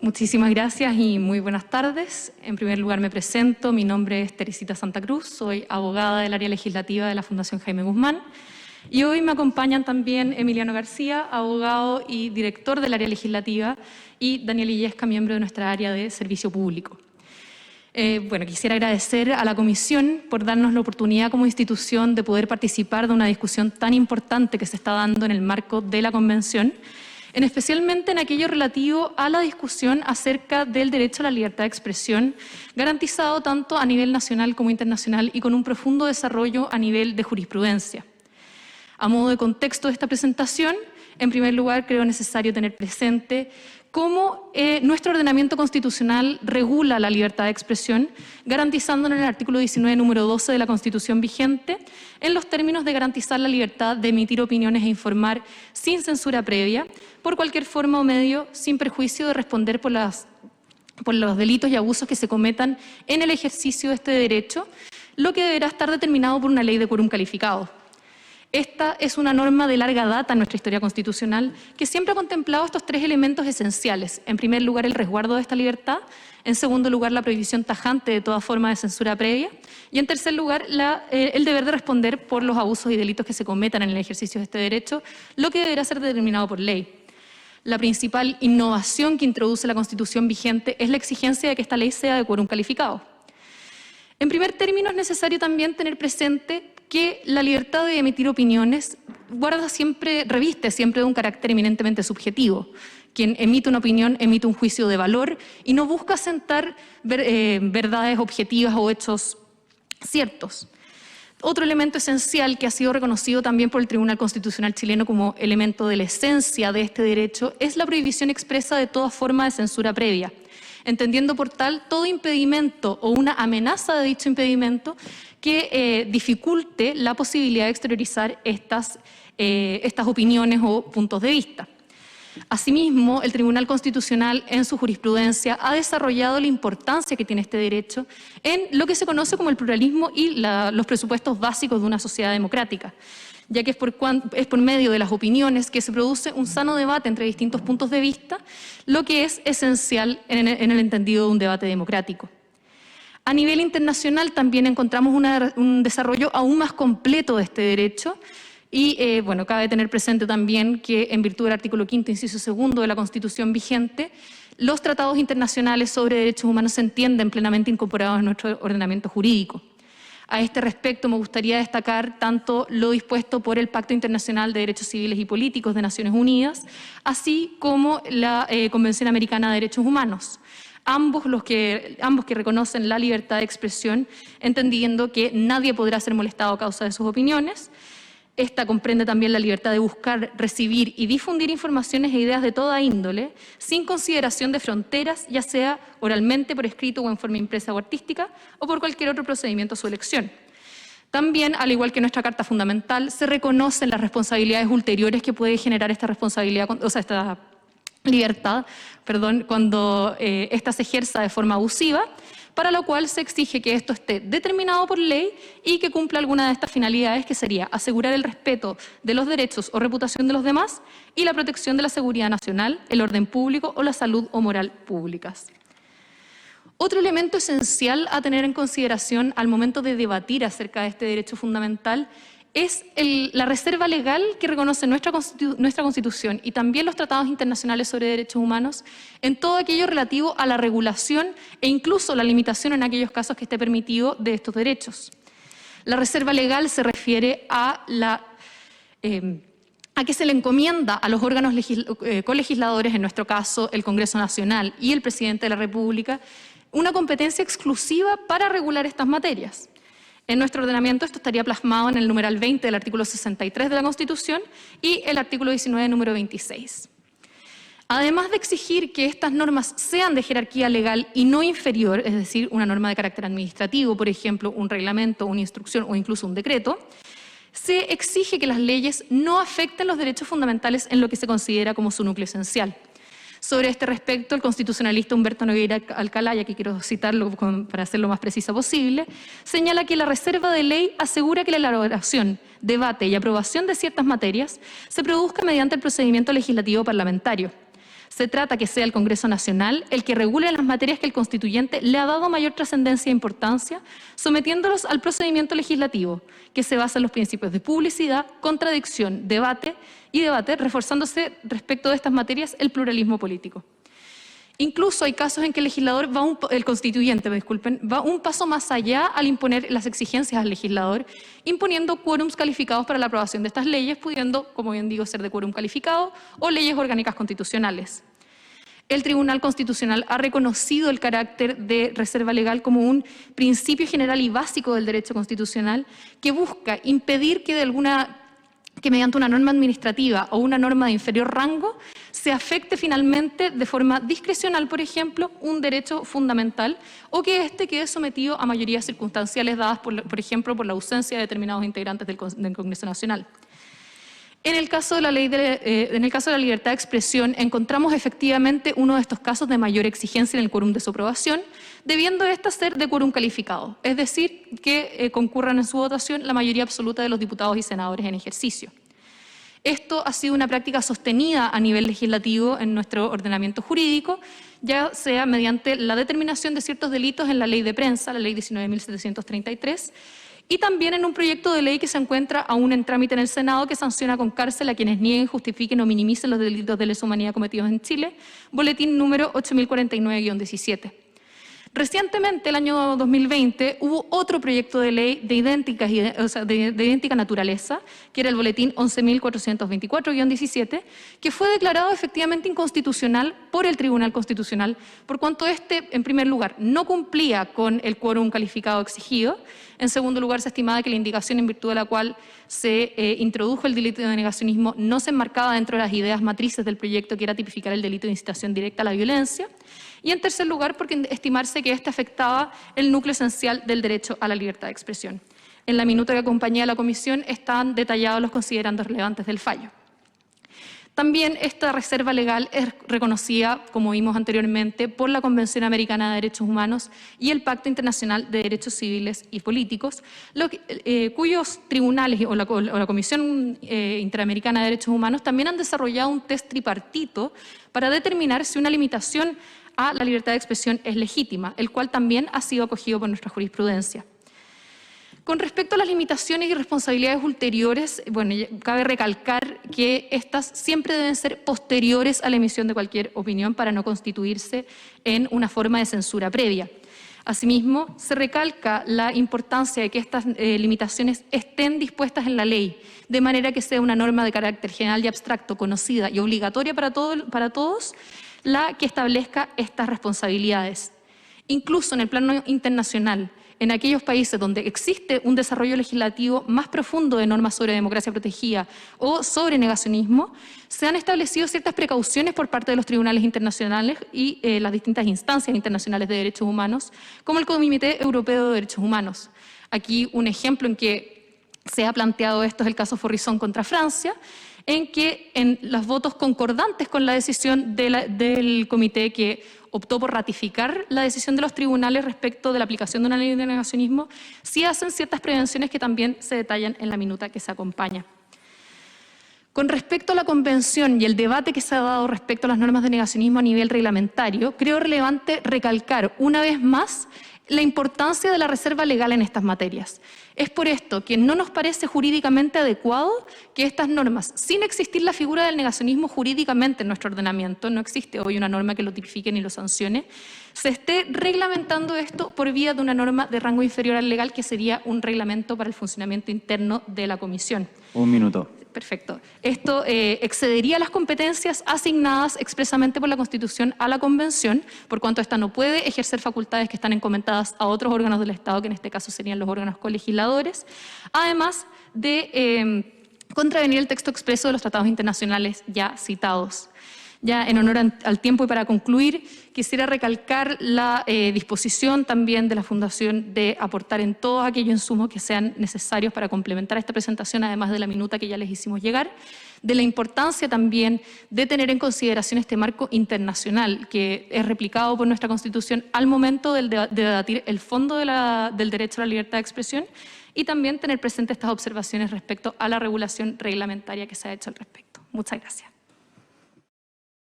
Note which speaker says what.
Speaker 1: Muchísimas gracias y muy buenas tardes. En primer lugar me presento, mi nombre es Teresita Santa Cruz, soy abogada del área legislativa de la Fundación Jaime Guzmán y hoy me acompañan también Emiliano García, abogado y director del área legislativa, y Daniel Illesca, miembro de nuestra área de servicio público. Quisiera agradecer a la Comisión por darnos la oportunidad como institución de poder participar de una discusión tan importante que se está dando en el marco de la Convención, especialmente en aquello relativo a la discusión acerca del derecho a la libertad de expresión, garantizado tanto a nivel nacional como internacional y con un profundo desarrollo a nivel de jurisprudencia. A modo de contexto de esta presentación, en primer lugar creo necesario tener presente cómo nuestro ordenamiento constitucional regula la libertad de expresión, garantizando en el artículo 19, número 12 de la Constitución vigente, en los términos de garantizar la libertad de emitir opiniones e informar sin censura previa, por cualquier forma o medio, sin perjuicio de responder por los delitos y abusos que se cometan en el ejercicio de este derecho, lo que deberá estar determinado por una ley de quórum calificado. Esta es una norma de larga data en nuestra historia constitucional que siempre ha contemplado estos tres elementos esenciales. En primer lugar, el resguardo de esta libertad. En segundo lugar, la prohibición tajante de toda forma de censura previa. Y en tercer lugar, el deber de responder por los abusos y delitos que se cometan en el ejercicio de este derecho, lo que deberá ser determinado por ley. La principal innovación que introduce la Constitución vigente es la exigencia de que esta ley sea de quórum calificado. En primer término, es necesario también tener presente que la libertad de emitir opiniones reviste siempre de un carácter eminentemente subjetivo. Quien emite una opinión emite un juicio de valor y no busca sentar verdades objetivas o hechos ciertos. Otro elemento esencial que ha sido reconocido también por el Tribunal Constitucional chileno como elemento de la esencia de este derecho es la prohibición expresa de toda forma de censura previa, entendiendo por tal todo impedimento o una amenaza de dicho impedimento que dificulte la posibilidad de exteriorizar estas opiniones o puntos de vista. Asimismo, el Tribunal Constitucional en su jurisprudencia ha desarrollado la importancia que tiene este derecho en lo que se conoce como el pluralismo y los presupuestos básicos de una sociedad democrática, ya que es por medio de las opiniones que se produce un sano debate entre distintos puntos de vista, lo que es esencial en el entendido de un debate democrático. A nivel internacional también encontramos un desarrollo aún más completo de este derecho y, cabe tener presente también que en virtud del artículo 5º, inciso 2 de la Constitución vigente, los tratados internacionales sobre derechos humanos se entienden plenamente incorporados en nuestro ordenamiento jurídico. A este respecto me gustaría destacar tanto lo dispuesto por el Pacto Internacional de Derechos Civiles y Políticos de Naciones Unidas, así como la Convención Americana de Derechos Humanos. Ambos que reconocen la libertad de expresión, entendiendo que nadie podrá ser molestado a causa de sus opiniones. Esta comprende también la libertad de buscar, recibir y difundir informaciones e ideas de toda índole, sin consideración de fronteras, ya sea oralmente, por escrito o en forma impresa o artística, o por cualquier otro procedimiento a su elección. También, al igual que nuestra Carta Fundamental, se reconocen las responsabilidades ulteriores que puede generar esta libertad, cuando ésta se ejerza de forma abusiva, para lo cual se exige que esto esté determinado por ley y que cumpla alguna de estas finalidades, que sería asegurar el respeto de los derechos o reputación de los demás y la protección de la seguridad nacional, el orden público o la salud o moral públicas. Otro elemento esencial a tener en consideración al momento de debatir acerca de este derecho fundamental es la reserva legal que reconoce nuestra Constitución y también los tratados internacionales sobre derechos humanos en todo aquello relativo a la regulación e incluso la limitación en aquellos casos que esté permitido de estos derechos. La reserva legal se refiere a que se le encomienda a los órganos colegisladores, en nuestro caso el Congreso Nacional y el Presidente de la República, una competencia exclusiva para regular estas materias. En nuestro ordenamiento esto estaría plasmado en el numeral 20 del artículo 63 de la Constitución y el artículo 19, número 26. Además de exigir que estas normas sean de jerarquía legal y no inferior, es decir, una norma de carácter administrativo, por ejemplo, un reglamento, una instrucción o incluso un decreto, se exige que las leyes no afecten los derechos fundamentales en lo que se considera como su núcleo esencial. Sobre este respecto, el constitucionalista Humberto Nogueira Alcalá, y aquí quiero citarlo para hacerlo lo más precisa posible, señala que la reserva de ley asegura que la elaboración, debate y aprobación de ciertas materias se produzca mediante el procedimiento legislativo parlamentario. Se trata que sea el Congreso Nacional el que regule las materias que el constituyente le ha dado mayor trascendencia e importancia, sometiéndolos al procedimiento legislativo, que se basa en los principios de publicidad, contradicción, debate, reforzándose respecto de estas materias el pluralismo político. Incluso hay casos en que el constituyente va un paso más allá al imponer las exigencias al legislador, imponiendo quórums calificados para la aprobación de estas leyes, pudiendo, como bien digo, ser de quórum calificado o leyes orgánicas constitucionales. El Tribunal Constitucional ha reconocido el carácter de reserva legal como un principio general y básico del derecho constitucional que busca impedir que mediante una norma administrativa o una norma de inferior rango se afecte finalmente de forma discrecional, por ejemplo, un derecho fundamental o que éste quede sometido a mayorías circunstanciales dadas, por ejemplo, por la ausencia de determinados integrantes del Congreso Nacional. En el caso de la libertad de expresión, encontramos efectivamente uno de estos casos de mayor exigencia en el quórum de su aprobación, debiendo ésta ser de quórum calificado, es decir, que concurran en su votación la mayoría absoluta de los diputados y senadores en ejercicio. Esto ha sido una práctica sostenida a nivel legislativo en nuestro ordenamiento jurídico, ya sea mediante la determinación de ciertos delitos en la ley de prensa, la ley 19.733, y también en un proyecto de ley que se encuentra aún en trámite en el Senado que sanciona con cárcel a quienes nieguen, justifiquen o minimicen los delitos de lesa humanidad cometidos en Chile, boletín número 8049-17. Recientemente, el año 2020, hubo otro proyecto de ley de idéntica naturaleza, que era el boletín 11.424-17, que fue declarado efectivamente inconstitucional por el Tribunal Constitucional, por cuanto este, en primer lugar, no cumplía con el quórum calificado exigido. En segundo lugar, se estimaba que la indicación en virtud de la cual se introdujo el delito de negacionismo no se enmarcaba dentro de las ideas matrices del proyecto, que era tipificar el delito de incitación directa a la violencia. Y en tercer lugar, porque estimarse que este afectaba el núcleo esencial del derecho a la libertad de expresión. En la minuta que acompaña a la comisión están detallados los considerandos relevantes del fallo. También esta reserva legal es reconocida, como vimos anteriormente, por la Convención Americana de Derechos Humanos y el Pacto Internacional de Derechos Civiles y Políticos, cuyos tribunales o la Comisión Interamericana de Derechos Humanos también han desarrollado un test tripartito para determinar si una limitación a la libertad de expresión es legítima, el cual también ha sido acogido por nuestra jurisprudencia. Con respecto a las limitaciones y responsabilidades ulteriores, cabe recalcar que estas siempre deben ser posteriores a la emisión de cualquier opinión para no constituirse en una forma de censura previa. Asimismo, se recalca la importancia de que estas limitaciones estén dispuestas en la ley, de manera que sea una norma de carácter general y abstracto, conocida y obligatoria para todos, la que establezca estas responsabilidades. Incluso en el plano internacional, en aquellos países donde existe un desarrollo legislativo más profundo de normas sobre democracia protegida o sobre negacionismo, se han establecido ciertas precauciones por parte de los tribunales internacionales y las distintas instancias internacionales de derechos humanos, como el Comité Europeo de Derechos Humanos. Aquí un ejemplo en que se ha planteado esto es el caso Forrisson contra Francia, en que en los votos concordantes con la decisión del comité que optó por ratificar la decisión de los tribunales respecto de la aplicación de una ley de negacionismo, sí hacen ciertas prevenciones que también se detallan en la minuta que se acompaña. Con respecto a la convención y el debate que se ha dado respecto a las normas de negacionismo a nivel reglamentario, creo relevante recalcar una vez más la importancia de la reserva legal en estas materias. Es por esto que no nos parece jurídicamente adecuado que estas normas, sin existir la figura del negacionismo jurídicamente en nuestro ordenamiento, no existe hoy una norma que lo tipifique ni lo sancione, se esté reglamentando esto por vía de una norma de rango inferior al legal, que sería un reglamento para el funcionamiento interno de la comisión.
Speaker 2: Un minuto.
Speaker 1: Perfecto. Esto excedería las competencias asignadas expresamente por la Constitución a la Convención, por cuanto ésta no puede ejercer facultades que están encomendadas a otros órganos del Estado, que en este caso serían los órganos colegisladores, además de contravenir el texto expreso de los tratados internacionales ya citados. Ya en honor al tiempo y para concluir, quisiera recalcar la disposición también de la Fundación de aportar en todos aquellos insumos que sean necesarios para complementar esta presentación, además de la minuta que ya les hicimos llegar, de la importancia también de tener en consideración este marco internacional que es replicado por nuestra Constitución al momento de debatir el fondo del derecho a la libertad de expresión, y también tener presente estas observaciones respecto a la regulación reglamentaria que se ha hecho al respecto. Muchas gracias.